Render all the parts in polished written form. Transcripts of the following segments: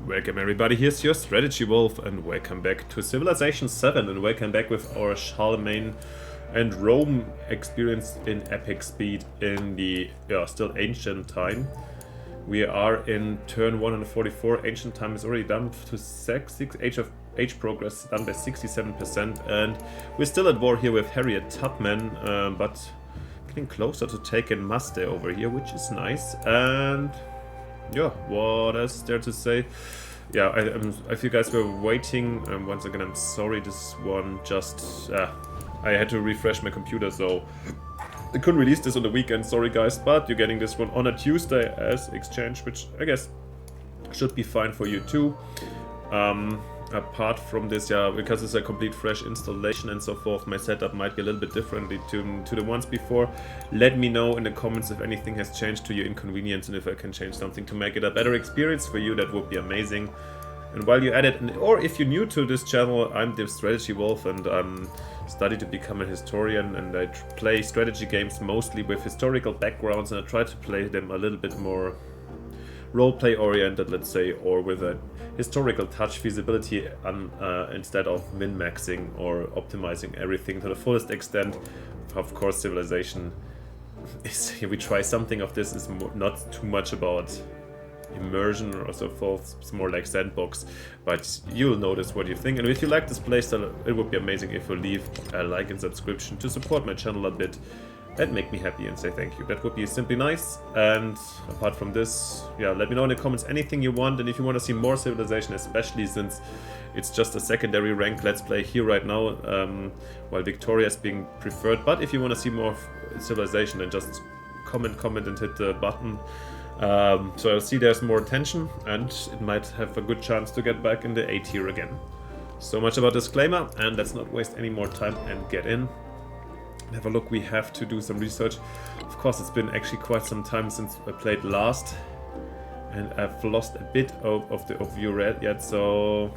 Welcome everybody, here's your Strategy Wolf and welcome back to Civilization VII and welcome back with our Charlemagne and Rome experience in epic speed in the still ancient time. We are in turn 144, ancient time is already done to 6 age progress done by 67% and we're still at war here with Harriet Tubman, but getting closer to taking Maste over here, which is nice. And yeah, what else there to say? Yeah, if you guys were waiting, once again, I'm sorry, this one just, I had to refresh my computer, so I couldn't release this on the weekend, sorry guys, but you're getting this one on a Tuesday as exchange, which I guess should be fine for you too. Apart from this, yeah, because it's a complete fresh installation and so forth, my setup might be a little bit differently to the ones before. Let me know in the comments if anything has changed to your inconvenience and if I can change something to make it a better experience for you. That would be amazing. And while you're at it, or if you're new to this channel, I'm the Strategy Wolf and I'm studying to become a historian, and I play strategy games mostly with historical backgrounds, and I try to play them a little bit more roleplay oriented, let's say, or with a historical touch, feasibility instead of min-maxing or optimizing everything to the fullest extent. Of course, Civilization is, we try something of this, is not too much about immersion or so forth, it's more like sandbox, but you'll notice what you think. And if you like this playstyle, it would be amazing if you leave a like and subscription to support my channel a bit and make me happy and say thank you. That would be simply nice. And apart from this, yeah, let me know in the comments anything you want, and if you want to see more Civilization, especially since it's just a secondary rank let's play here right now, while Victoria is being preferred. But if you want to see more Civilization, then just comment and hit the button. So I'll see there's more attention and it might have a good chance to get back in the A tier again. So much about disclaimer, and let's not waste any more time and get in. Have a look, we have to do some research. Of course, it's been actually quite some time since I played last, and I've lost a bit of view red yet, so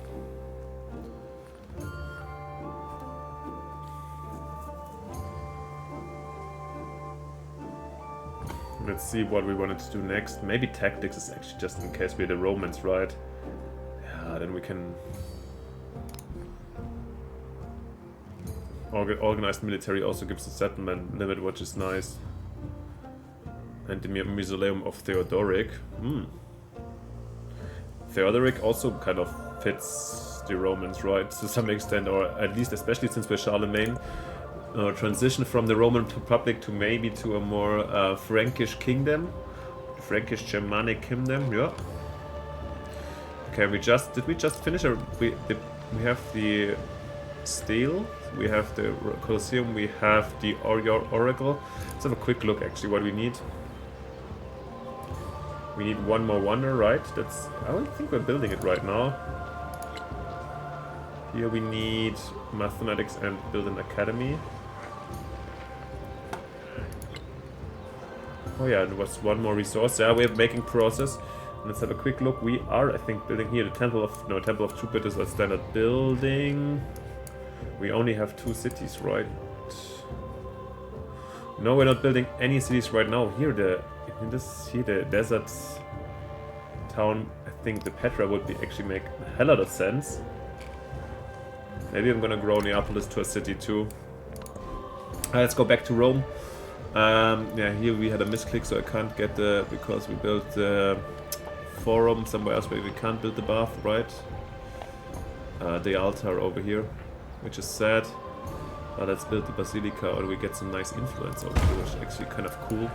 let's see what we wanted to do next. Maybe tactics is actually just in case we're the Romans, right? Yeah, then we can organized military also gives a settlement limit, which is nice. And the mausoleum of Theodoric. Theodoric also kind of fits the Romans, right? To some extent, or at least especially since we're Charlemagne. Transition from the Roman Republic to maybe to a more Frankish kingdom. Frankish Germanic kingdom, yeah. Okay, did we just finish? We have the steel. We have the Colosseum, we have the Oracle. Let's have a quick look actually what we need. We need one more wonder, right? I don't think we're building it right now. Here we need mathematics and build an academy. Oh yeah, there was one more resource. Yeah, we're making progress. Let's have a quick look. We are, I think, building here the Temple of Jupiter is a standard building. We only have 2 cities, right? No, we're not building any cities right now. Here, the desert town, I think the Petra would actually make a hell lot of sense. Maybe I'm gonna grow Neapolis to a city too. Let's go back to Rome. Yeah, here we had a misclick, so I can't get because we built the forum somewhere else where we can't build the bath, right? The altar over here, which is sad. Let's build the basilica, or we get some nice influence over here, which is actually kind of cool.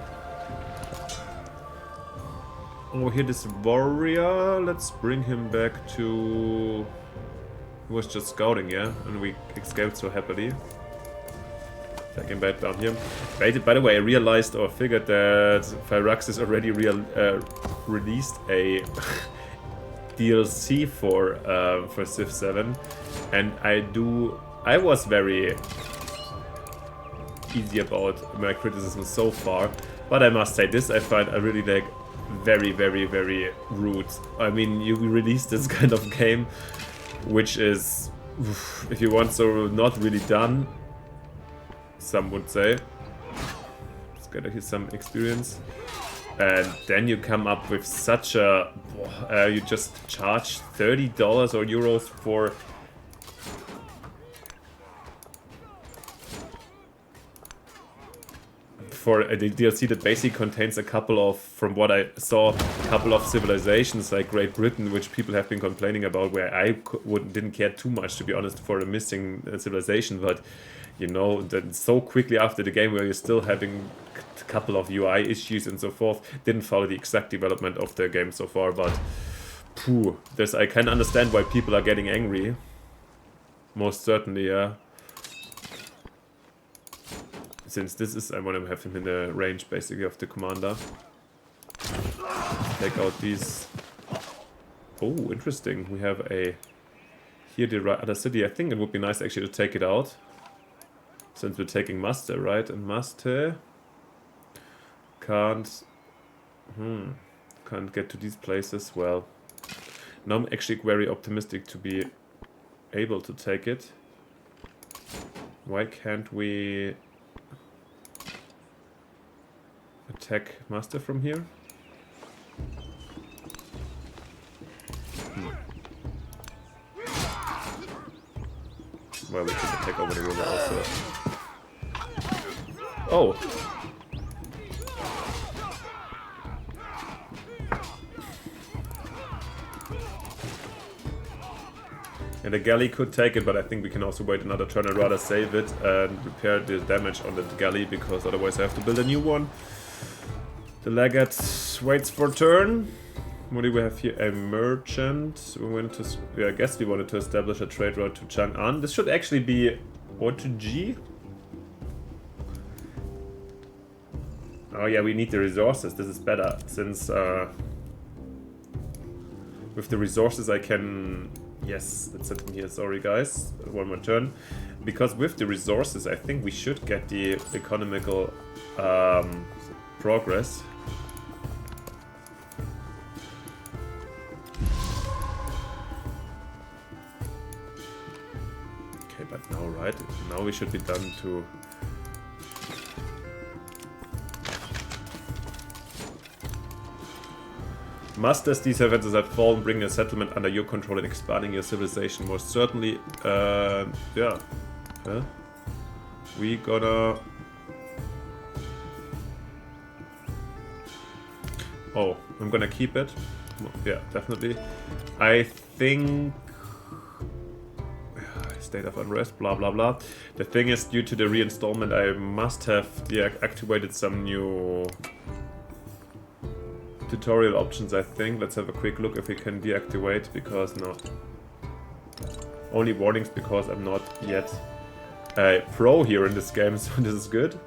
Oh, here this warrior, let's bring him back to... He was just scouting, yeah? And we escaped so happily. Take him back down here. By the way, I realized or figured that Firaxis already released a DLC for Civ 7, and I was very easy about my criticism so far, but I must say this I find I really like very rude. I mean, you release this kind of game, which is, if you want, so not really done, some would say. Let's get here some experience. And then you come up with such a... you just charge $30 or euros for... For a DLC that basically contains a couple of, from what I saw, a couple of civilizations like Great Britain, which people have been complaining about, where I didn't care too much, to be honest, for a missing civilization. But, you know, that so quickly after the game where you're still having a couple of UI issues and so forth, didn't follow the exact development of the game so far, but phew, I can understand why people are getting angry. Most certainly, yeah. Since this is, I want to have him in the range basically of the commander. Take out these. Oh, interesting. We have a here the other city. I think it would be nice actually to take it out, since we're taking Maste, right? And Maste can't get to these places. Well, now I'm actually very optimistic to be able to take it. Why can't we attack Maste from here? Well, we can attack over the river also. Oh! And the galley could take it, but I think we can also wait another turn and rather save it and repair the damage on the galley, because otherwise I have to build a new one. The legate waits for turn. What do we have here? A merchant. We went to. Yeah, I guess we wanted to establish a trade route to Chang'an. This should actually be O to G. Oh yeah, we need the resources. This is better, since with the resources I can. Yes, let's set them here. Sorry guys, one more turn. Because with the resources, I think we should get the economical progress. Okay, but now, right? Now we should be done to... Masters, these events have fallen, bring a settlement under your control and expanding your civilization. Most certainly, yeah. We gonna... Oh, I'm gonna keep it. Yeah, definitely. I think... State of unrest, blah blah blah. The thing is, due to the reinstallment, I must have deactivated some new tutorial options, I think. Let's have a quick look if we can deactivate, because no. Only warnings because I'm not yet a pro here in this game, so this is good.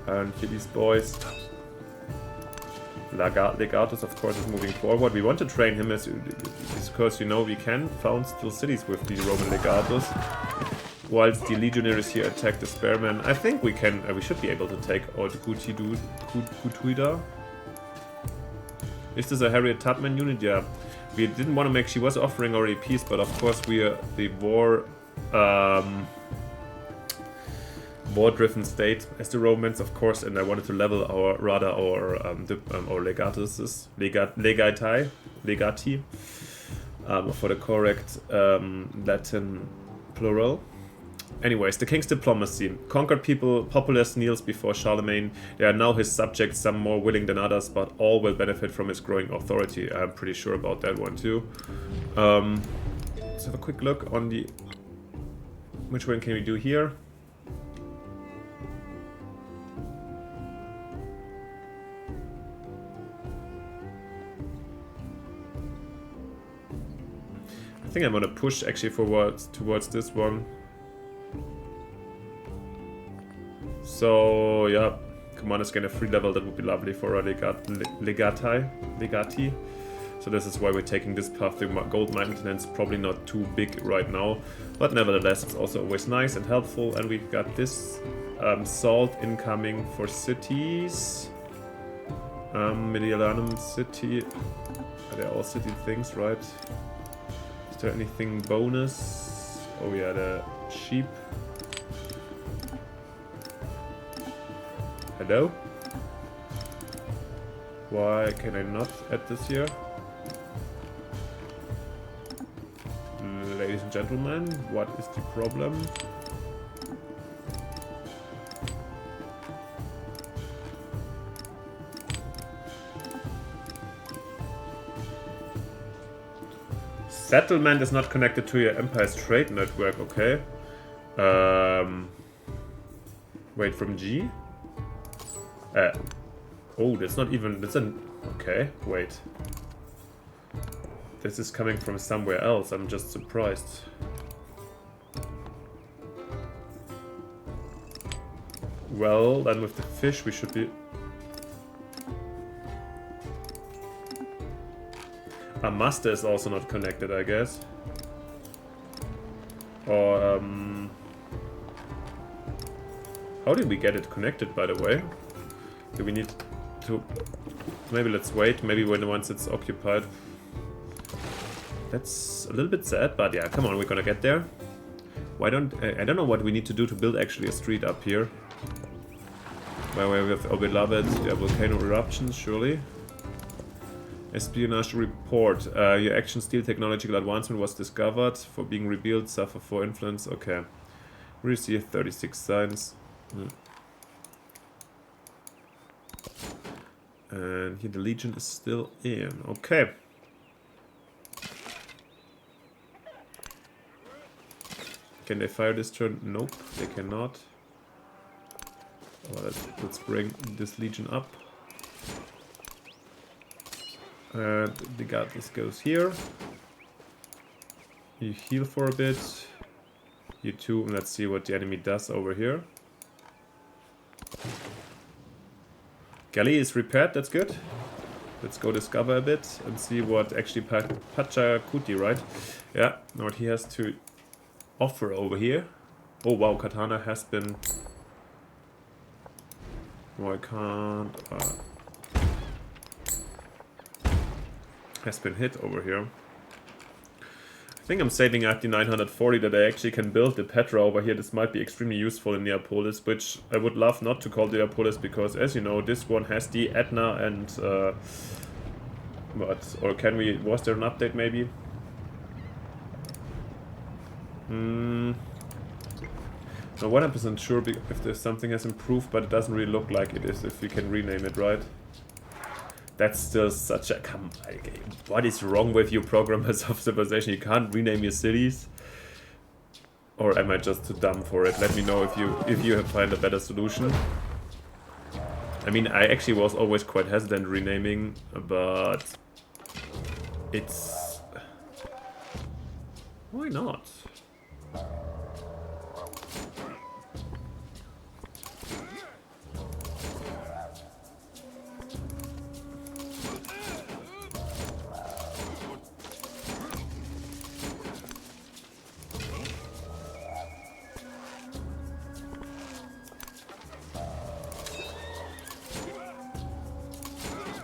And here these boys. Legatus, of course, is moving forward. We want to train him because, you know, we can found still cities with the Roman Legatus. Whilst the legionaries here attack the spearmen, I think we can. We should be able to take out Gutuida. Is this a Harriet Tubman unit? Yeah. We didn't want to make. She was offering already peace, but of course we are the war-driven state as the Romans, of course, and I wanted to level our legati for the correct Latin plural. Anyways, the king's diplomacy. Conquered populace kneels before Charlemagne. They are now his subjects, some more willing than others, but all will benefit from his growing authority. I'm pretty sure about that one too. Let's have a quick look on the... Which one can we do here? I think I'm gonna push actually towards this one. So yeah, commanders gain a free level. That would be lovely for a legati. So this is why we're taking this path. The gold maintenance probably not too big right now, but nevertheless it's also always nice and helpful. And we've got this salt incoming for cities. Mediolanum city. They're all city things, right? Is there anything bonus? Oh yeah, the sheep. Hello? Why can I not add this here? Ladies and gentlemen, what is the problem? Settlement is not connected to your Empire's trade network, okay. Wait, from G? Oh, that's not even... That's an... Okay, wait. This is coming from somewhere else, I'm just surprised. Well, then with the fish we should be... Maste is also not connected, I guess. Or, how did we get it connected, by the way? Do we need to... Maybe let's wait, maybe once it's occupied. That's a little bit sad, but yeah, come on, we're gonna get there. Why don't... I don't know what we need to do to build actually a street up here. Where we have our beloved volcano eruptions, surely. Espionage report. Your action steel technological advancement was discovered. For being revealed, suffer for influence. Okay. Receive 36 signs. And here the Legion is still in. Okay. Can they fire this turn? Nope, they cannot. Well, let's bring this Legion up. And the Godless goes here. You heal for a bit. You too, and let's see what the enemy does over here. Galley is repaired, that's good. Let's go discover a bit and see what actually Pachacuti, right? Yeah, what he has to offer over here. Oh wow, Katana has been... Oh, I can't... has been hit over here. I think I'm saving up the 940 that I actually can build the Petra over here. This might be extremely useful in Neapolis, which I would love not to call Neapolis because, as you know, this one has the Etna and... what? Or can we... Was there an update maybe? Not 100% sure if there's something has improved, but it doesn't really look like it is if we can rename it, right? That's still such a... Come on, what is wrong with you programmers of Civilization? You can't rename your cities? Or am I just too dumb for it? Let me know if you find a better solution. I mean, I actually was always quite hesitant renaming, but... It's... Why not?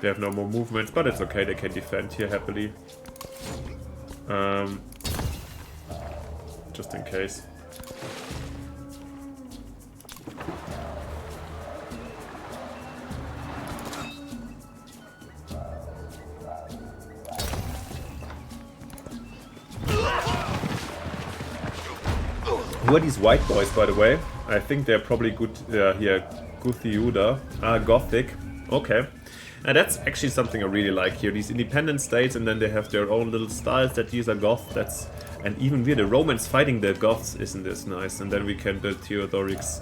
They have no more movements, but it's okay, they can defend here happily. Just in case. Who are these white boys, by the way? I think they're probably good here. Guthiuda. Gothic. Okay. And that's actually something I really like here. These independent states, and then they have their own little styles that these are Goth. And even we're the Romans fighting the Goths, isn't this nice? And then we can build Theodoric's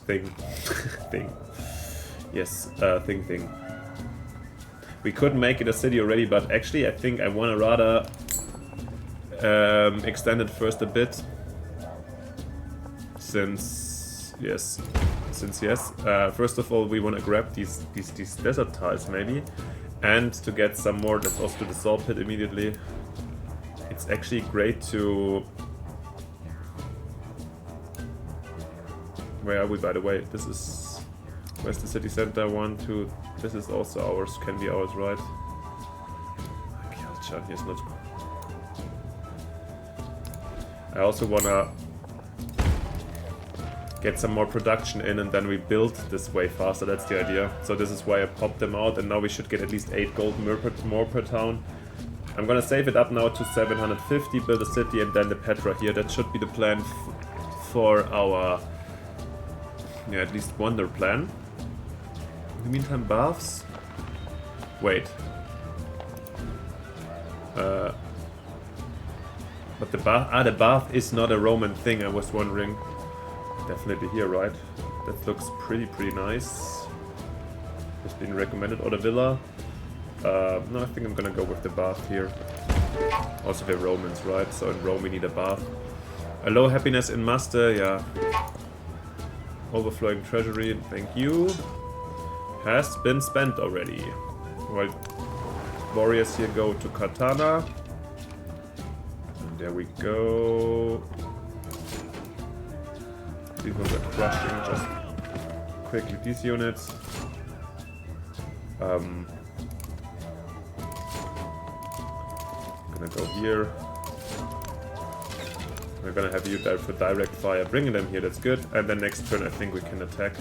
thing. thing. Yes, thing. We couldn't make it a city already, but actually I think I want to rather extend it first a bit. Since yes. First of all, we want to grab these desert tiles maybe, and to get some more. Let's also do the salt pit immediately. It's actually great to. Where are we, by the way? This is where's the city center? 1, 2. This is also ours. Can be ours, right? Culture. Here's not. I also wanna get some more production in, and then we build this way faster. That's the idea. So this is why I popped them out, and now we should get at least 8 gold more per town. I'm gonna save it up now to 750, build a city, and then the Petra here. That should be the plan for our, yeah, at least wonder plan. In the meantime, baths. Wait. But the bath is not a Roman thing, I was wondering. Definitely here, right? That looks pretty nice. Has been recommended, or the villa. No, I think I'm gonna go with the bath here. Also we're Romans, right? So in Rome we need a bath. A low happiness in Maste, yeah. Overflowing treasury, thank you. Has been spent already. While warriors here go to Katana. And there we go. These ones are crushing, just quickly these units. Gonna go here. We're gonna have you there for direct fire, bringing them here, that's good. And then next turn I think we can attack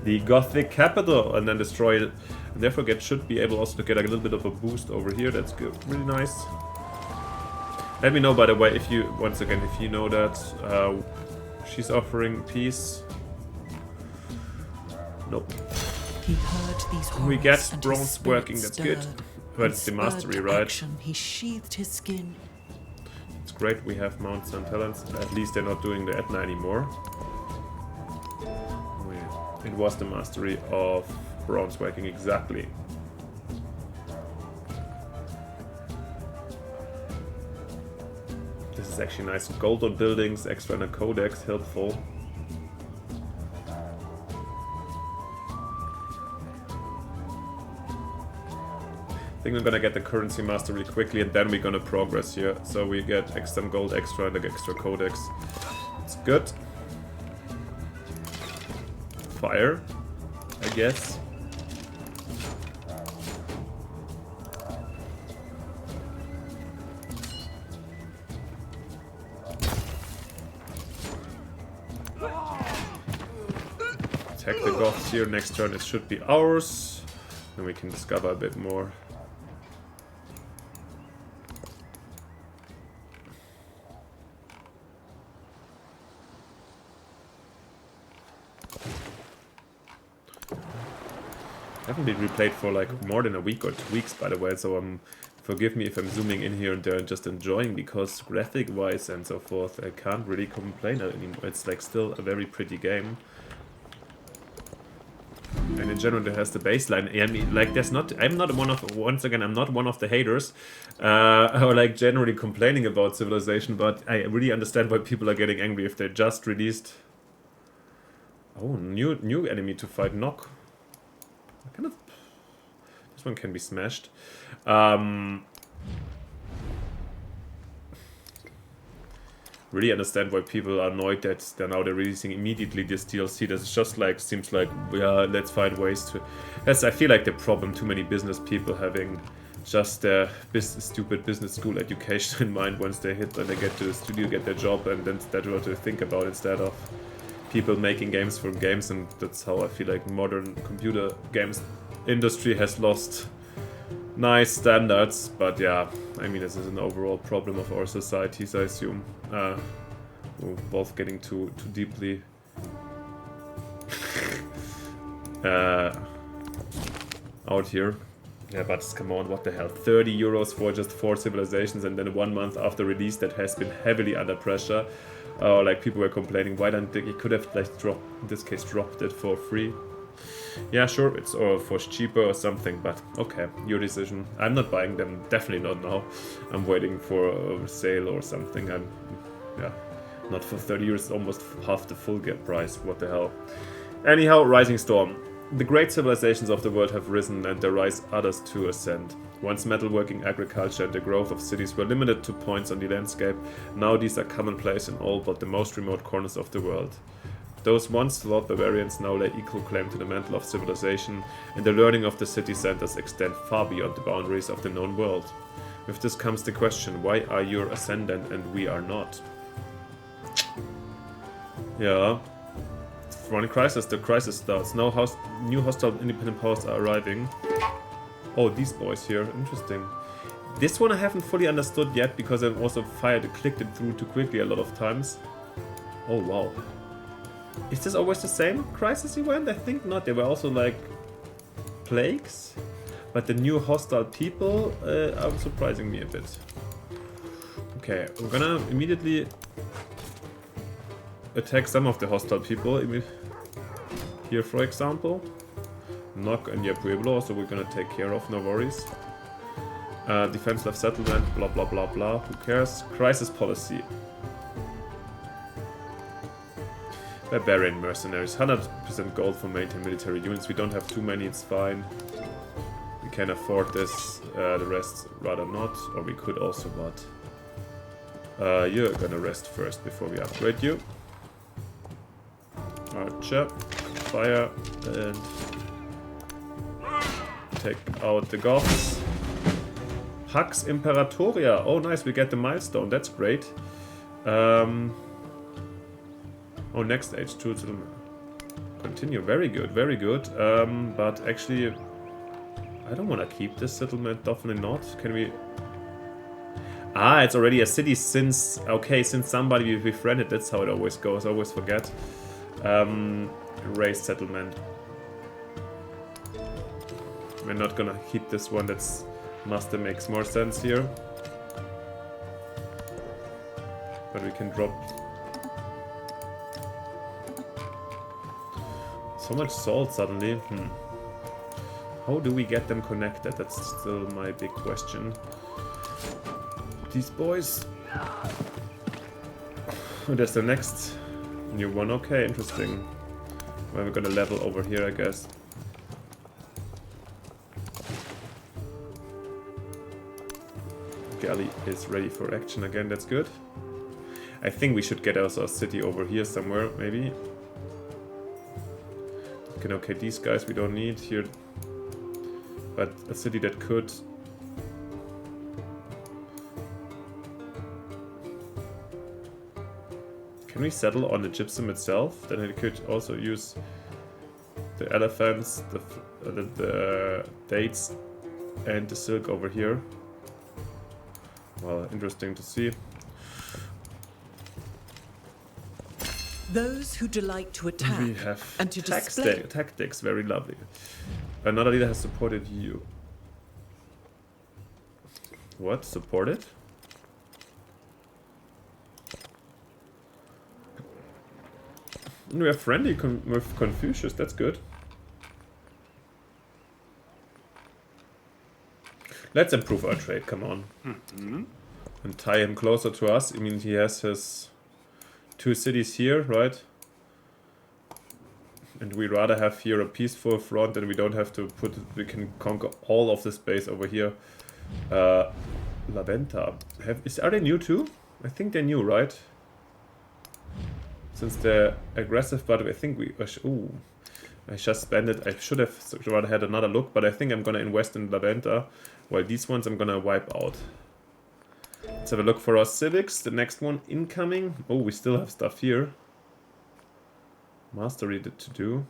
the Gothic capital and then destroy it. And therefore should be able also to get a little bit of a boost over here, that's good, really nice. Let me know, by the way, if you, once again, if you know that she's offering peace. Nope. He heard these we get bronze working, that's good. But it's the mastery, right? Action, he sheathed his skin. It's great we have mounts and talents. At least they're not doing the Etna anymore. It was the mastery of bronze working, exactly. This is actually nice. Gold on buildings, extra in a codex, helpful. I think I'm gonna get the currency master really quickly, and then we're gonna progress here. So we get some gold extra and the extra codex. It's good. Fire, I guess. Attack the Goths here. Next turn it should be ours. Then we can discover a bit more. I haven't been replayed for like more than a week or 2 weeks, by the way, so forgive me if I'm zooming in here and there and just enjoying, because graphic wise and so forth I can't really complain anymore. It's like still a very pretty game, and in general it has the baseline. I mean, like there's not, I'm not one of, once again, I'm not one of the haters or like generally complaining about Civilization, but I really understand why people are getting angry if they just released, oh, new enemy to fight, Knock. Kind of, this one can be smashed. Really understand why people are annoyed that they're releasing immediately this DLC. That's just like, seems like, yeah, let's find ways to. That's, I feel like the problem, too many business people having just their stupid business school education in mind once they hit, when they get to the studio, get their job, and then that's what to think about instead of people making games for games. And that's how I feel like modern computer games industry has lost nice standards. But yeah, I mean, this is an overall problem of our societies, I assume. We're both getting too deeply out here. Yeah, but come on, what the hell, 30 euros for just 4 civilizations, and then 1 month after release that has been heavily under pressure. Like people were complaining, why don't they, you could have like dropped, in this case dropped it for free. Yeah, sure, it's or for cheaper or something, but okay, your decision. I'm not buying them, definitely not now. I'm waiting for a sale or something. Yeah, not for 30 euros, almost half the full get price, what the hell. Anyhow, Rising Storm. The great civilizations of the world have risen, and there rise others to ascend. Once metalworking, agriculture, and the growth of cities were limited to points on the landscape, now these are commonplace in all but the most remote corners of the world. Those once flawed barbarians now lay equal claim to the mantle of civilization, and the learning of the city centers extend far beyond the boundaries of the known world. With this comes the question, why are you ascendant and we are not? Yeah. Running crisis, the crisis starts. Now new hostile independent powers are arriving. Oh, these boys here, interesting. This one I haven't fully understood yet because I've also clicked it through too quickly a lot of times. Oh wow. Is this always the same crisis event? I think not. There were also like plagues. But the new hostile people are surprising me a bit. Okay, we're gonna immediately attack some of the hostile people. Here, for example. Knock and Pueblo, so we're gonna take care of, no worries. Defensive settlement, blah blah blah blah. Who cares? Crisis policy. Barbarian mercenaries, 100% gold for maintain military units. We don't have too many, it's fine. We can afford this, the rest rather not, or we could also what? You're gonna rest first before we upgrade you. Archer, fire, and take out the Goths. Pax Imperatoria, oh nice, we get the milestone, that's great. Oh, next stage, to continue. Very good, very good. But actually, I don't want to keep this settlement. Definitely not. Can we? Ah, it's already a city since. Okay, since somebody we befriended. That's how it always goes. I always forget. Erase settlement. We're not gonna keep this one. That's Maste makes more sense here. But we can drop. So much salt suddenly. How do we get them connected? That's still my big question. These boys. Oh, there's the next new one. Okay, interesting. Well, we're gonna level over here, I guess. Galley is ready for action again. That's good. I think we should get also a city over here somewhere, maybe. Okay, these guys we don't need here, but a city that could. Can we settle on the gypsum itself? Then it could also use the elephants, the dates, and the silk over here. Well, interesting to see. Those who delight to attack We have and to display tactics, very lovely. Another leader has supported you. What? Supported? We are friendly with Confucius, that's good. Let's improve our trade, come on. And tie him closer to us. I mean, he has his 2 cities here, right? And we rather have here a peaceful front and we don't have to put it, we can conquer all of the space over here. La Venta. Are they new too? I think they're new, right? Since they're aggressive, but I think we... Ooh. I just spent it. I should have rather had another look, but I think I'm gonna invest in La Venta, while these ones I'm gonna wipe out. Let's have a look for our civics. The next one incoming. Oh, we still have stuff here. Mastery to do.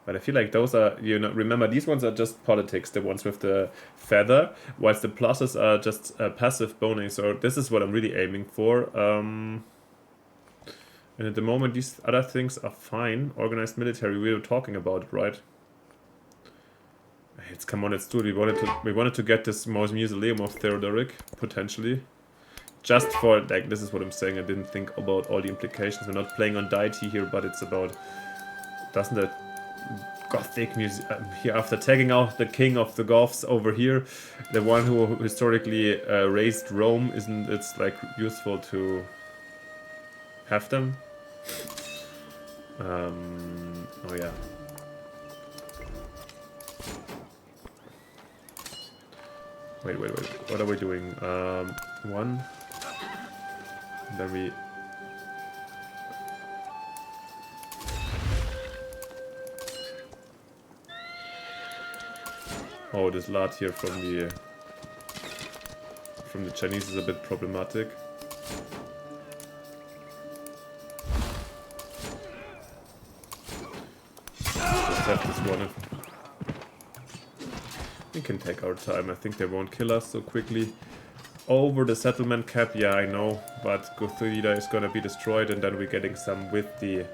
But I feel like those are, you know, remember these ones are just politics, the ones with the feather, whilst the pluses are just passive bonus. So this is what I'm really aiming for. And at the moment these other things are fine. Organized military, we were talking about it, right? It's come on, let's do it. We wanted to get this mausoleum of Theodoric, potentially. Just for, like, this is what I'm saying, I didn't think about all the implications. We're not playing on deity here, but it's about, doesn't that Gothic museum here, after taking out the king of the Goths over here, the one who historically raised Rome, isn't it's like useful to have them? Oh yeah. Wait, what are we doing? One. And then we... Oh, this lad here from the Chinese is a bit problematic. just have this one. We can take our time. I think they won't kill us so quickly. Over the settlement cap, yeah, I know. But Gothida is gonna be destroyed, and then we're getting some with the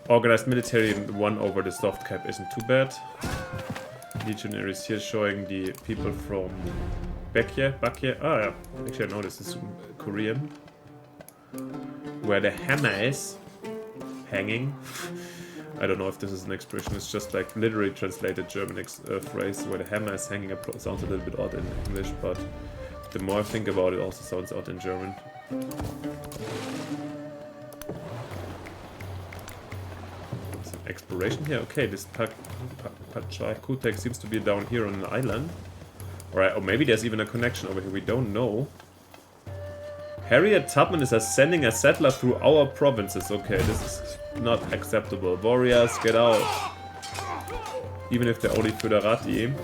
organized military, and one over the soft cap isn't too bad. Legionaries here showing the people from Baekje. Ah, yeah. Actually, I know this is Korean. Where the hammer is hanging. I don't know if this is an expression. It's just like literally translated German phrase where the hammer is hanging. Sounds a little bit odd in English, but the more I think about it, also sounds odd in German. Some exploration here. Okay, this Kutek seems to be down here on an island. Alright, or maybe there's even a connection over here. We don't know. Harriet Tubman is sending a settler through our provinces. Okay, this is not acceptable. Warriors, get out. Even if they're only Foederati.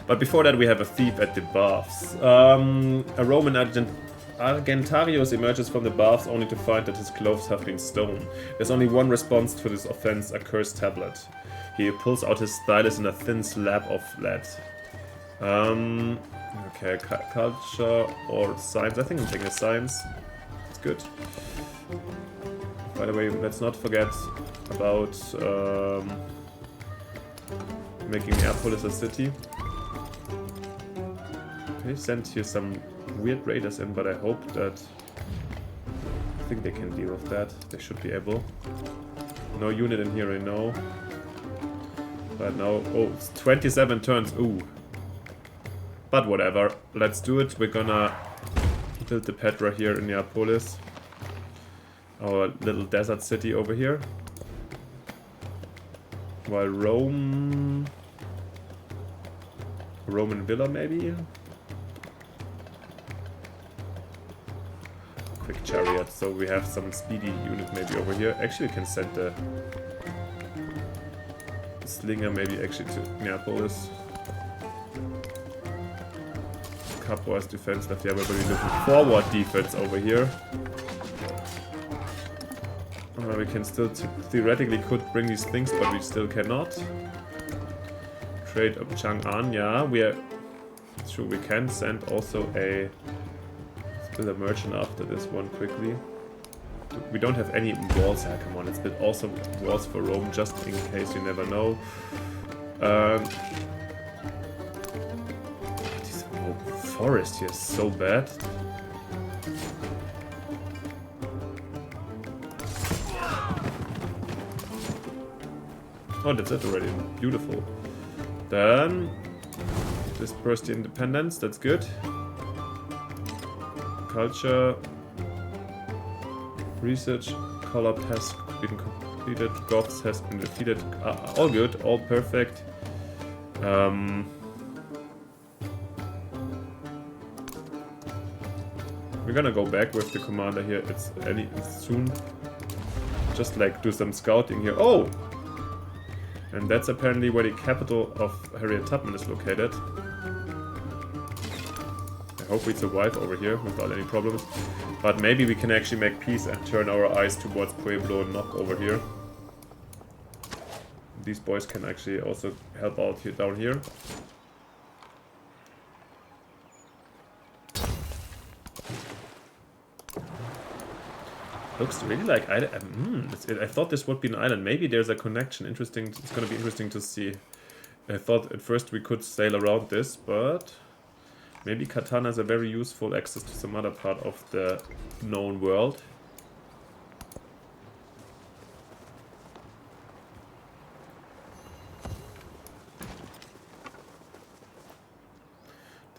But before that, we have a thief at the baths. A Roman Argentarius emerges from the baths only to find that his clothes have been stolen. There's only one response to this offense, a cursed tablet. He pulls out his stylus in a thin slab of lead. Okay, culture or science. I think I'm taking a science. It's good. By the way, let's not forget about making Neapolis a city. Okay, sent here some weird raiders in, but I hope that... I think they can deal with that. They should be able. No unit in here, I know. But now... Oh, it's 27 turns. Ooh. But whatever. Let's do it. We're gonna build the Petra here in Neapolis. Our little desert city over here. While Roman villa maybe? Quick chariot, so we have some speedy unit maybe over here. Actually we can send the slinger maybe actually to Neapolis. Capo's defense left, yeah, we're really looking forward defense over here. We can still theoretically could bring these things, but we still cannot. Trade of Chang'an, yeah, we are sure we can send also a build a merchant after this one quickly. We don't have any walls here, come on, let's build also walls for Rome just in case, you never know. This forest here is so bad. Oh, that's it already. Beautiful. Then disperse the independence. That's good. Culture. Research. Collab has been completed. Goths has been defeated. All good. All perfect. We're gonna go back with the commander here. It's soon. Just like do some scouting here. Oh! And that's apparently where the capital of Harriet Tubman is located. I hope we survive over here without any problems. But maybe we can actually make peace and turn our eyes towards Pueblo and knock over here. These boys can actually also help out here down here. Looks really like I thought this would be an island. Maybe there's a connection. Interesting. It's gonna be interesting to see. I thought at first we could sail around this, but maybe Katana is a very useful access to some other part of the known world.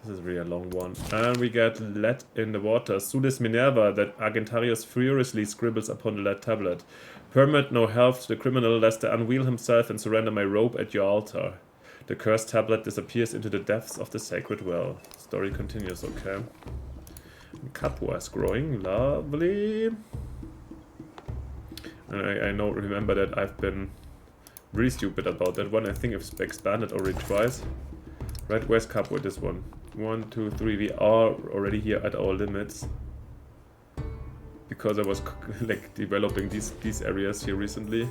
This is really a long one. And we get lead in the water. Sulis Minerva, that Argentarius furiously scribbles upon the lead tablet. Permit no help to the criminal lest they unwheel himself and surrender my robe at your altar. The cursed tablet disappears into the depths of the sacred well. Story continues, okay. Capua is growing, lovely. And I remember that I've been really stupid about that one. I think I've expanded already twice. Right, where's Capua? This one. 1, 2, 3. We are already here at our limits. Because I was like developing these areas here recently.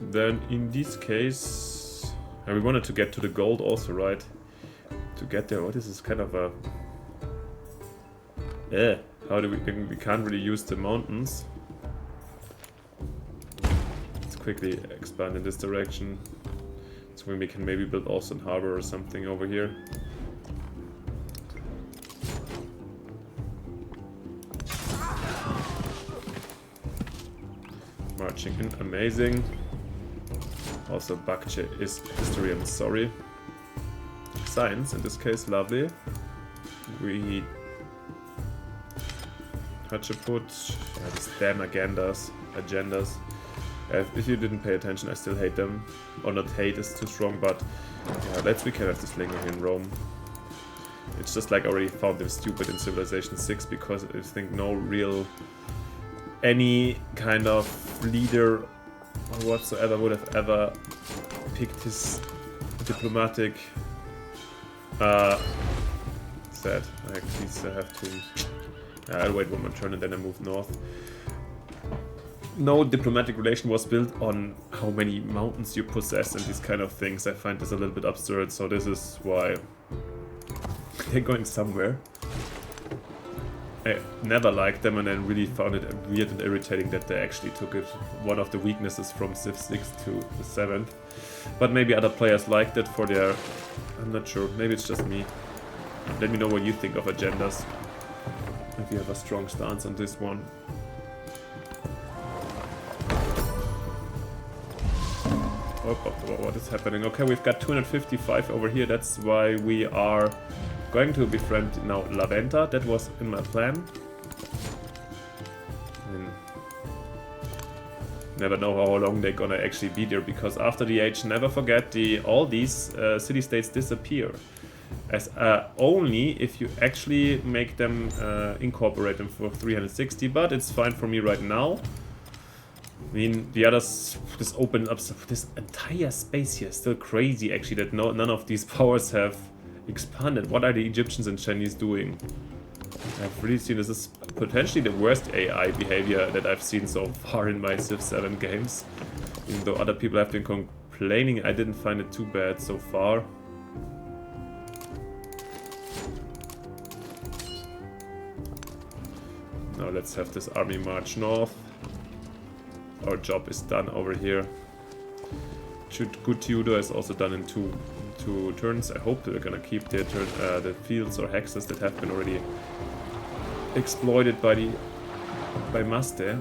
then in this case... And we wanted to get to the gold also, right? To get there, what is this kind of a... how do we can't really use the mountains. Let's quickly expand in this direction. So we can maybe build also a harbor or something over here. Marching in, amazing. Also Bakche is history, I'm sorry. Science in this case, lovely. We Hatcheput, these damn agendas. If you didn't pay attention, I still hate them. Or not hate is too strong, but yeah, we can have this fling here in Rome. It's just like I already found them stupid in Civilization 6 because I think no real any kind of leader or whatsoever would have ever picked his diplomatic set. I actually have to I'll wait one more turn and then I move north. No diplomatic relation was built on how many mountains you possess and these kind of things. I find this a little bit absurd, so this is why they're going somewhere. I never liked them and then really found it weird and irritating that they actually took it. One of the weaknesses from Civ 6 to the 7th. But maybe other players liked it for their... I'm not sure, maybe it's just me. Let me know what you think of agendas. If you have a strong stance on this one. Oh, what is happening? Okay, we've got 255 over here. That's why we are going to befriend now Laventa. That was in my plan. Never know how long they're gonna actually be there, because after the age, never forget, all these city-states disappear. As only if you actually make them incorporate them for 360, but it's fine for me right now. I mean, the others just open up this entire space here. Still crazy, actually, that none of these powers have expanded. What are the Egyptians and Chinese doing? I've really seen this is potentially the worst AI behavior that I've seen so far in my Civ 7 games. Even though other people have been complaining, I didn't find it too bad so far. Now let's have this army march north. Our job is done over here. Good Tudor is also done in two turns. I hope that we're gonna keep the fields or hexes that have been already exploited by Maste.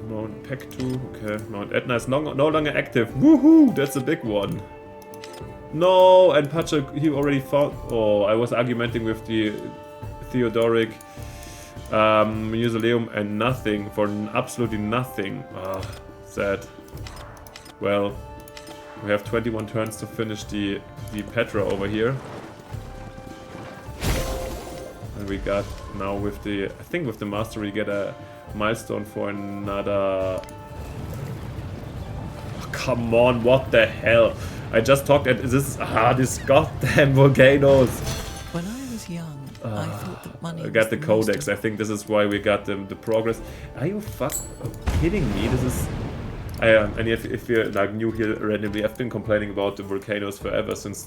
Mount Pectu, okay. Mount Etna is no longer active. Woohoo! That's a big one. No, and Pacha, he already found. Oh, I was argumenting with the Theodoric Mausoleum and nothing, for absolutely nothing. Ah, sad. Well, we have 21 turns to finish the Petra over here. And we got now with the, I think with the master we get a milestone for another... Oh, come on, what the hell? I just talked at this goddamn volcanoes. When I was young, I thought that money I got was the codex. I think this is why we got the progress. Are you kidding me? This is... and if you're like new here randomly, I've been complaining about the volcanoes forever, since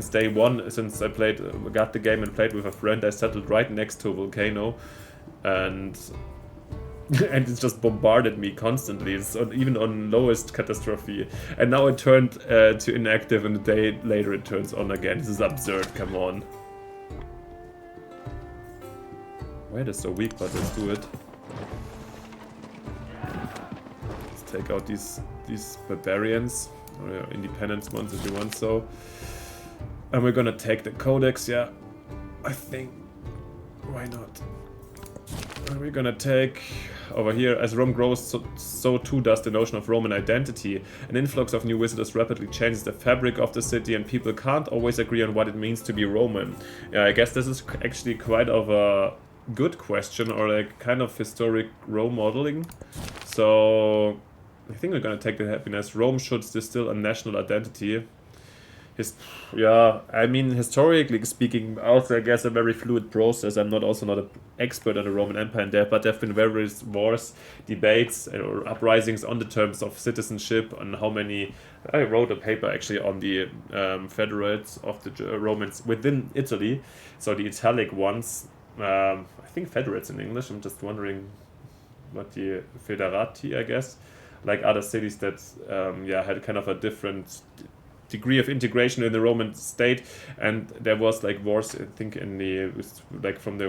day one, since I got the game and played with a friend. I settled right next to a volcano, and it's just bombarded me constantly. It's even on lowest catastrophe, and now it turned to inactive, and a day later it turns on again. This is absurd. Come on. Why it is so weak, but let's do it. Take out these barbarians, or independence ones if you want so. And we're gonna take the codex, yeah. I think. Why not? And we're gonna take over here, as Rome grows, so too does the notion of Roman identity. An influx of new visitors rapidly changes the fabric of the city, and people can't always agree on what it means to be Roman. Yeah, I guess this is actually quite of a good question, or like kind of historic role modeling. So I think we're gonna take the happiness. Rome should distill a national identity. Yeah, I mean, historically speaking, also I guess a very fluid process. I'm also not an expert on the Roman Empire in there, but there have been various wars, debates, or uprisings on the terms of citizenship, on how many. I wrote a paper actually on the federates of the Romans within Italy, so the Italic ones. I think federates in English. I'm just wondering what the federati, I guess, like other cities that yeah, had kind of a different degree of integration in the Roman state, and there was like wars. I think in the like from the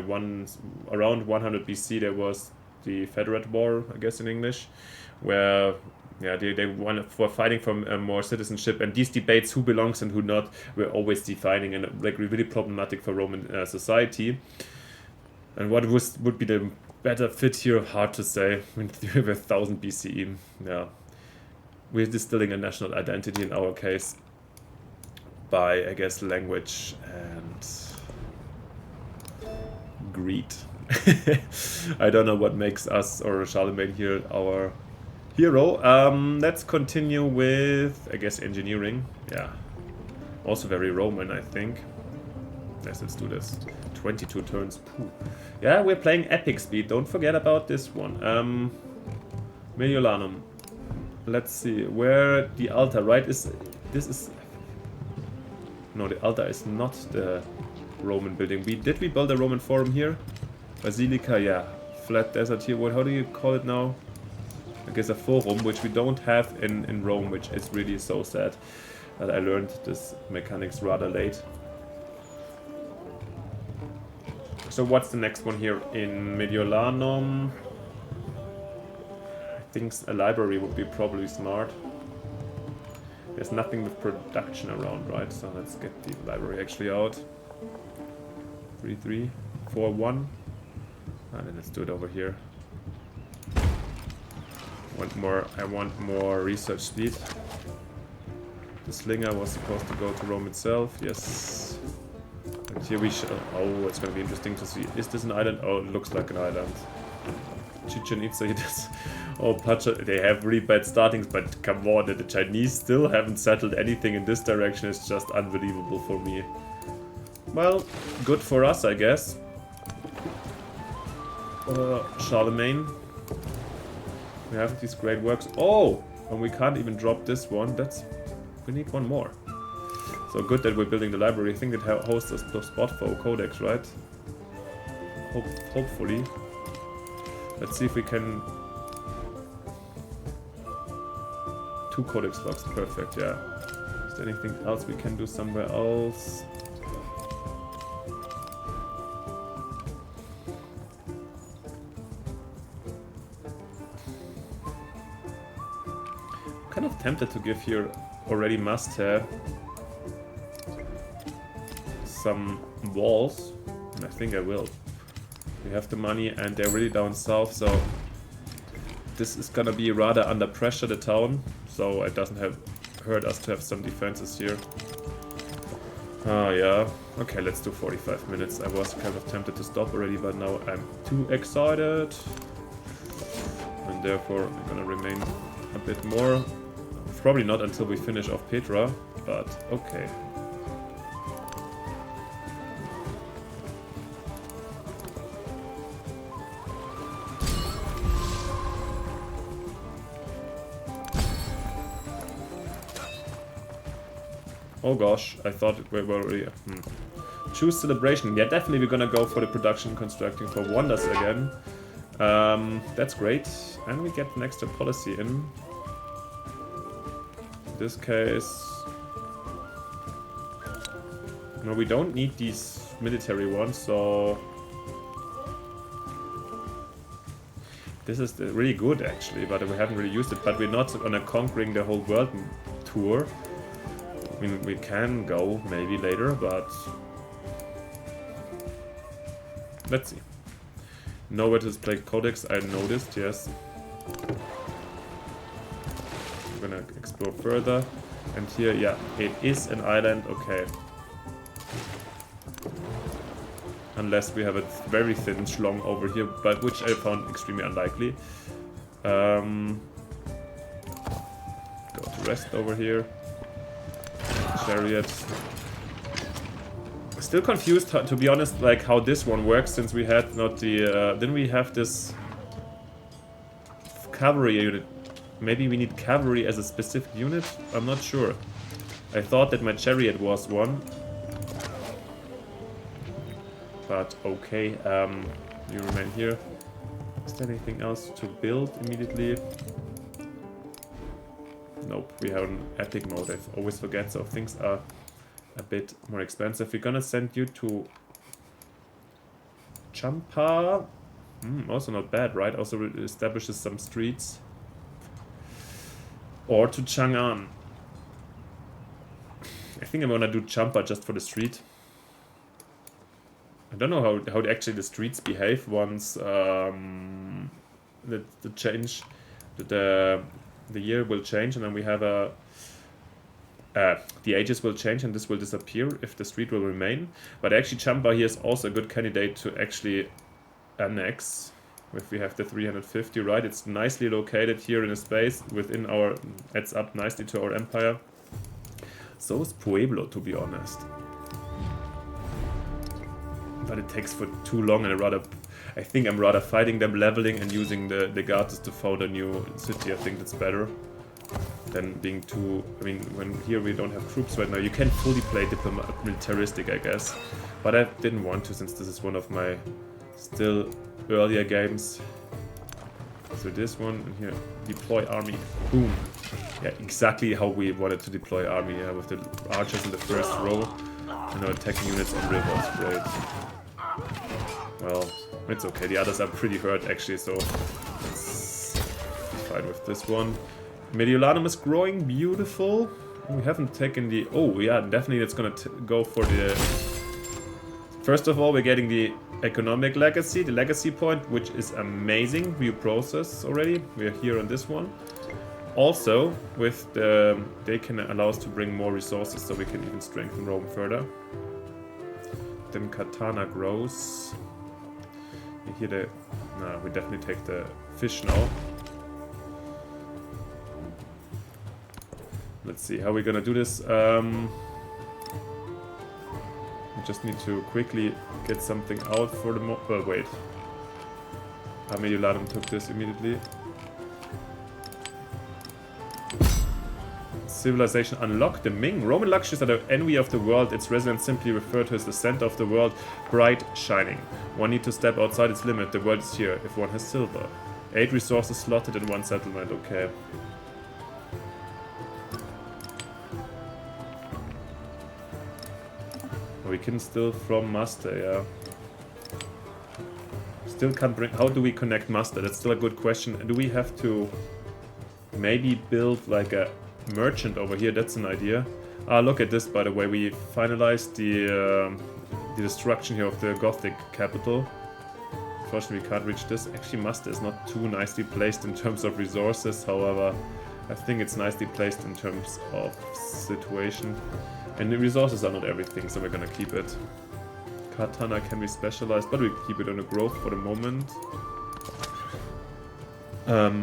around 100 BC there was the Federate War, I guess in English, where yeah they were fighting for more citizenship, and these debates who belongs and who not were always defining and like really problematic for Roman society. And what would be the better fit here? Hard to say. With 1000 BCE, yeah, we're distilling a national identity in our case by, I guess, language and greed. I don't know what makes us or Charlemagne here our hero. Let's continue with, I guess, engineering. Yeah, also very Roman, I think. Yes, let's do this. 22 turns. Pooh. Yeah, we're playing epic speed. Don't forget about this one. Mediolanum. Let's see where the altar. Right? This is. No, the altar is not the Roman building. Did we build a Roman forum here? Basilica, yeah. Flat desert here. How do you call it now? I guess a forum, which we don't have in Rome, which is really so sad. That I learned this mechanics rather late. So what's the next one here in Mediolanum? I think a library would be probably smart. There's nothing with production around, right? So let's get the library actually out. 3-3, 4-1. And then let's do it over here. I want more research speed. The slinger was supposed to go to Rome itself, yes. And here we shall. Oh, it's gonna be interesting to see. Is this an island? Oh, it looks like an island. Chichen Itza, it is. Oh, Pacha, they have really bad startings, but come on, the Chinese still haven't settled anything in this direction. It's just unbelievable for me. Well, good for us, I guess. Charlemagne. We have these great works. Oh, and we can't even drop this one. We need one more. So good that we're building the library. I think it hosts a spot for codex, right? Hopefully. Let's see if we can... 2 codex logs, perfect, yeah. Is there anything else we can do somewhere else? I'm kind of tempted to give here already Maste some walls, and I think I will. We have the money and they're really down south, so this is gonna be rather under pressure, the town, so it doesn't hurt us to have some defenses here. Oh yeah, okay, let's do 45 minutes. I was kind of tempted to stop already, but now I'm too excited, and therefore I'm gonna remain a bit more. Probably not until we finish off Petra, but okay. Oh gosh, I thought we were already... Choose celebration. Yeah, definitely we're gonna go for the production constructing for wonders again. That's great. And we get an extra policy in. In this case... No, we don't need these military ones, so... This is really good actually, but we haven't really used it. But we're not on a conquering the whole world tour. I mean, we can go maybe later, but let's see. Know where to display codex, I noticed, yes. I'm gonna explore further. And here, yeah, it is an island, okay. Unless we have a very thin schlong over here, but which I found extremely unlikely. Go to rest over here. chariot. Still confused, to be honest, like how this one works, since we had not the... didn't we have this cavalry unit? Maybe we need cavalry as a specific unit? I'm not sure. I thought that my chariot was one. But okay, you remain here. Is there anything else to build immediately? Nope, we have an epic mode. I always forget, so things are a bit more expensive. We're gonna send you to Champa. Also not bad, right? Also establishes some streets. Or to Chang'an. I think I'm gonna do Champa just for the street. I don't know how actually the streets behave once the change, the year will change, and then we have a the ages will change and this will disappear if the street will remain. But actually Champa here is also a good candidate to actually annex if we have the 350, right? It's nicely located here in a space within our, adds up nicely to our empire. So is Pueblo, to be honest. But it takes for too long, and I think I'm rather fighting them, leveling and using the Legatus to found a new city. I think that's better than being too... I mean, when here we don't have troops right now, you can fully play militaristic, I guess. But I didn't want to, since this is one of my still earlier games. So this one, and here, deploy army. Boom. Yeah, exactly how we wanted to deploy army, yeah, with the archers in the first row. And now attacking units on rivers, great. Well, it's okay, the others are pretty hurt actually, so let's be fine with this one. Mediolanum is growing, beautiful. We haven't taken the... Oh yeah, definitely it's gonna go for the... First of all, we're getting the economic legacy, the legacy point, which is amazing. View process already, we're here on this one. Also, with the... They can allow us to bring more resources, so we can even strengthen Rome further. Then Katana grows. Here the... No, we definitely take the fish now. Let's see how we're gonna do this. We just need to quickly get something out for the well, wait. Mediolanum took this immediately. Civilization unlocked. The Ming. Roman luxuries are the envy of the world. Its residents simply refer to as the center of the world, bright, shining. One need to step outside its limit. The world is here, if one has silver. 8 resources slotted in 1 settlement, okay. We can still from Maste, yeah. Still can't bring... How do we connect Maste? That's still a good question. Do we have to maybe build like a merchant over here? That's an idea. Ah, look at this, by the way. We finalized the destruction here of the Gothic capital. Unfortunately, we can't reach this. Actually, Maste is not too nicely placed in terms of resources. However, I think it's nicely placed in terms of situation. And the resources are not everything, so we're gonna keep it. Katana can be specialized, but we keep it on a growth for the moment.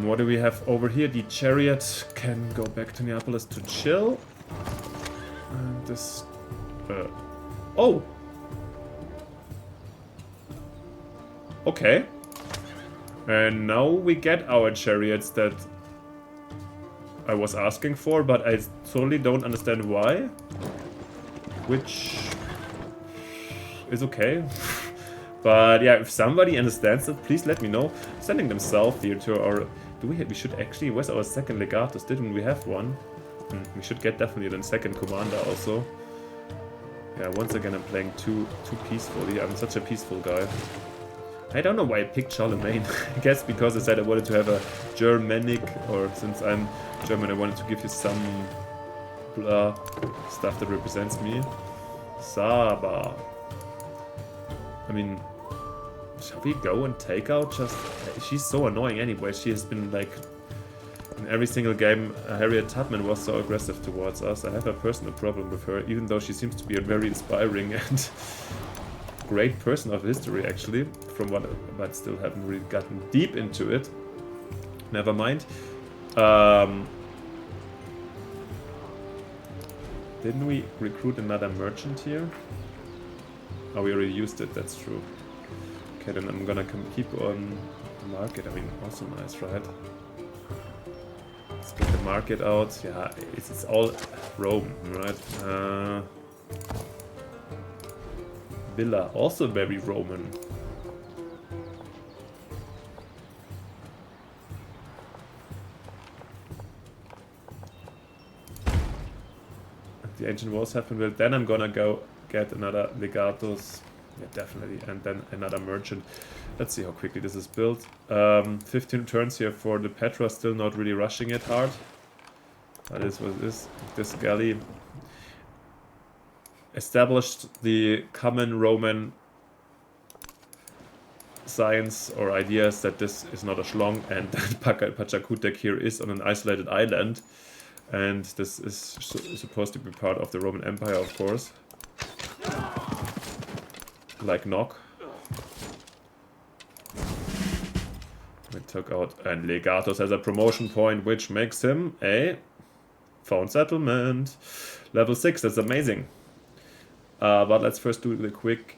What do we have over here? The chariot can go back to Neapolis to chill. And this... oh! Okay. And now we get our chariots that I was asking for, but I totally don't understand why. Which is okay. But yeah, if somebody understands it, please let me know. Sending them south here to our... we should actually... Where's our second legatus? Didn't we have one? We should get definitely the second commander also. Yeah, once again I'm playing too peacefully. I'm such a peaceful guy. I don't know why I picked Charlemagne. I guess because I said I wanted to have a Germanic, or since I'm German I wanted to give you some blah stuff that represents me. Saba. I mean, shall we go and take out just... She's so annoying anyway. She has been like... In every single game, Harriet Tubman was so aggressive towards us. I have a personal problem with her, even though she seems to be a very inspiring and great person of history, actually. From what... But still haven't really gotten deep into it. Never mind. Didn't we recruit another merchant here? Oh, we already used it, that's true. Okay, then I'm gonna keep on the market. I mean, also nice, right? Let's get the market out. Yeah, it's all Rome, right? Villa, also very Roman. The ancient wars have been built. Then I'm gonna go get another legatus. Yeah, definitely. And then another merchant. Let's see how quickly this is built. 15 turns here for the Petra. Still not really rushing it hard. That is what it is. This galley established the common Roman science or ideas that this is not a schlong and that Pachakutek here is on an isolated island. And this is supposed to be part of the Roman Empire, of course. Like Nock. We took out and Legatus as a promotion point, which makes him a found settlement. Level 6, that's amazing. But let's first do the quick...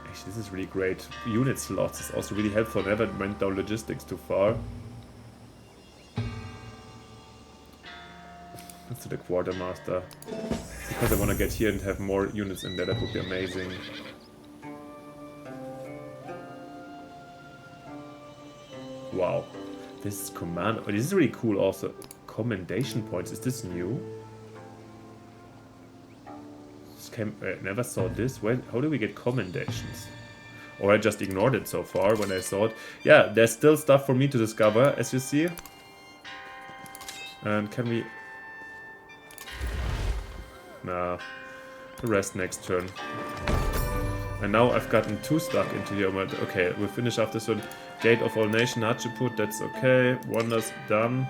Actually, this is really great. Unit slots is also really helpful. Never went down logistics too far. Let's do the quartermaster. Because I want to get here and have more units in there. That would be amazing. Wow. This is command. Oh, this is really cool also. Commendation points. Is this new? I never saw this. How do we get commendations? Or I just ignored it so far when I saw it. Yeah, there's still stuff for me to discover, as you see. And can we... Nah. The rest next turn. And now I've gotten 2 stuck into here. But okay, we'll finish after this one. Gate of All Nation, Hatsheput, that's okay. Wonders done.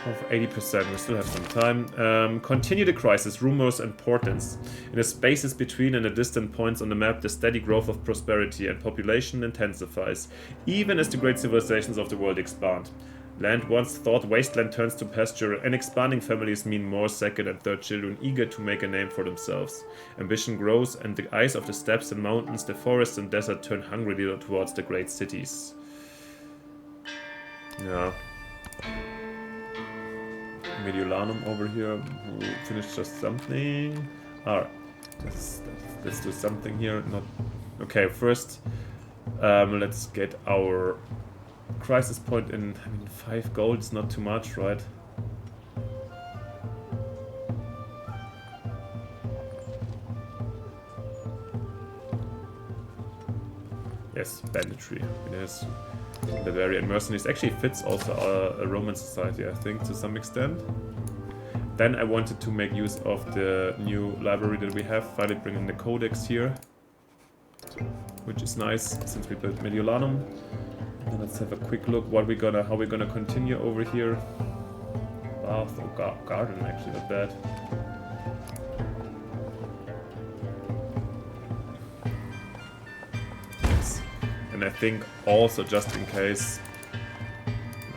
Of 80%, we still have some time. Continue the crisis, rumors and portents. In the spaces between and the distant points on the map, the steady growth of prosperity and population intensifies, even as the great civilizations of the world expand. Land once thought wasteland turns to pasture, and expanding families mean more second and third children eager to make a name for themselves. Ambition grows, and the eyes of the steppes and mountains, the forests and desert turn hungrily towards the great cities. Yeah. Mediolanum over here, who finished just something. Alright, let's do something here. Not okay. First, let's get our crisis point in. I mean, 5 gold is not too much, right? Yes, banditry. It is. Bavarian mercenaries actually fits also a Roman society, I think, to some extent. Then I wanted to make use of the new library that we have. Finally bring in the codex here, which is nice since we built Mediolanum. Then let's have a quick look how we're gonna continue over here. Bath or garden, actually not bad. And I think also, just in case...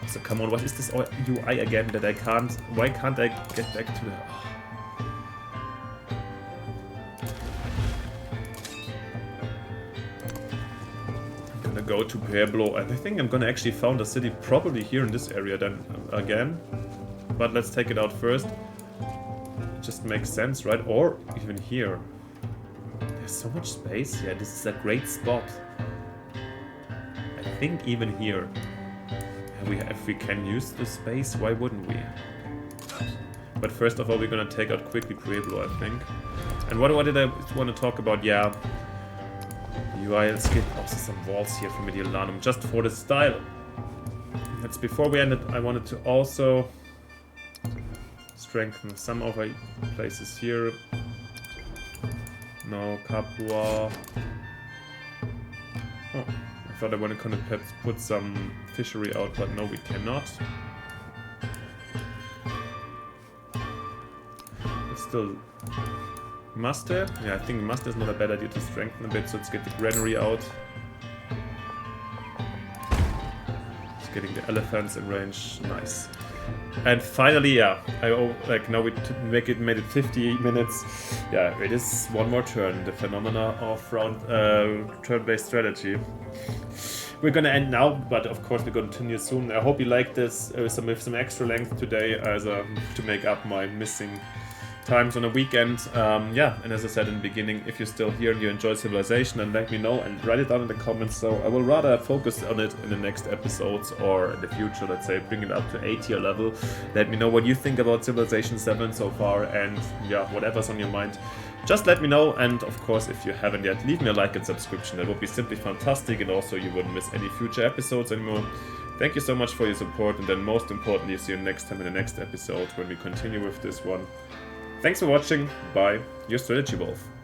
So come on, what is this UI again that I can't... Why can't I get back to the... Oh. I'm gonna go to Pueblo, and I think I'm gonna actually found a city probably here in this area then again. But let's take it out first. It just makes sense, right? Or even here. There's so much space. Yeah, this is a great spot. I think even here, if we can use the space, why wouldn't we? But first of all, we're gonna take out quickly Pueblo, I think. And what did I want to talk about? Yeah, UI. Let's get also some walls here for Mediolanum, just for the style. That's before we ended. I wanted to also strengthen some of our places here. No, Capua. Oh. thought I wanted to perhaps put some fishery out, but no, we cannot. It's still Maste. Yeah, I think Maste is not a bad idea to strengthen a bit, so let's get the granary out. Just getting the elephants in range, nice. And finally, yeah, like now we made it 50 minutes. Yeah, it is one more turn. The phenomena of turn-based strategy. We're gonna end now, but of course we continue soon. I hope you liked this with some extra length today, as to make up my missing times on a weekend. Yeah, and as I said in the beginning, if you're still here and you enjoy Civilization, then let me know and write it down in the comments. So I will rather focus on it in the next episodes or in the future, let's say bring it up to A tier level. Let me know what you think about Civilization 7 so far, and yeah, whatever's on your mind, just let me know. And of course, if you haven't yet, leave me a like and subscription. That would be simply fantastic, and also you wouldn't miss any future episodes anymore. Thank you so much for your support, and then most importantly, see you next time in the next episode when we continue with this one. Thanks for watching. Bye. Your Strategy Wolf.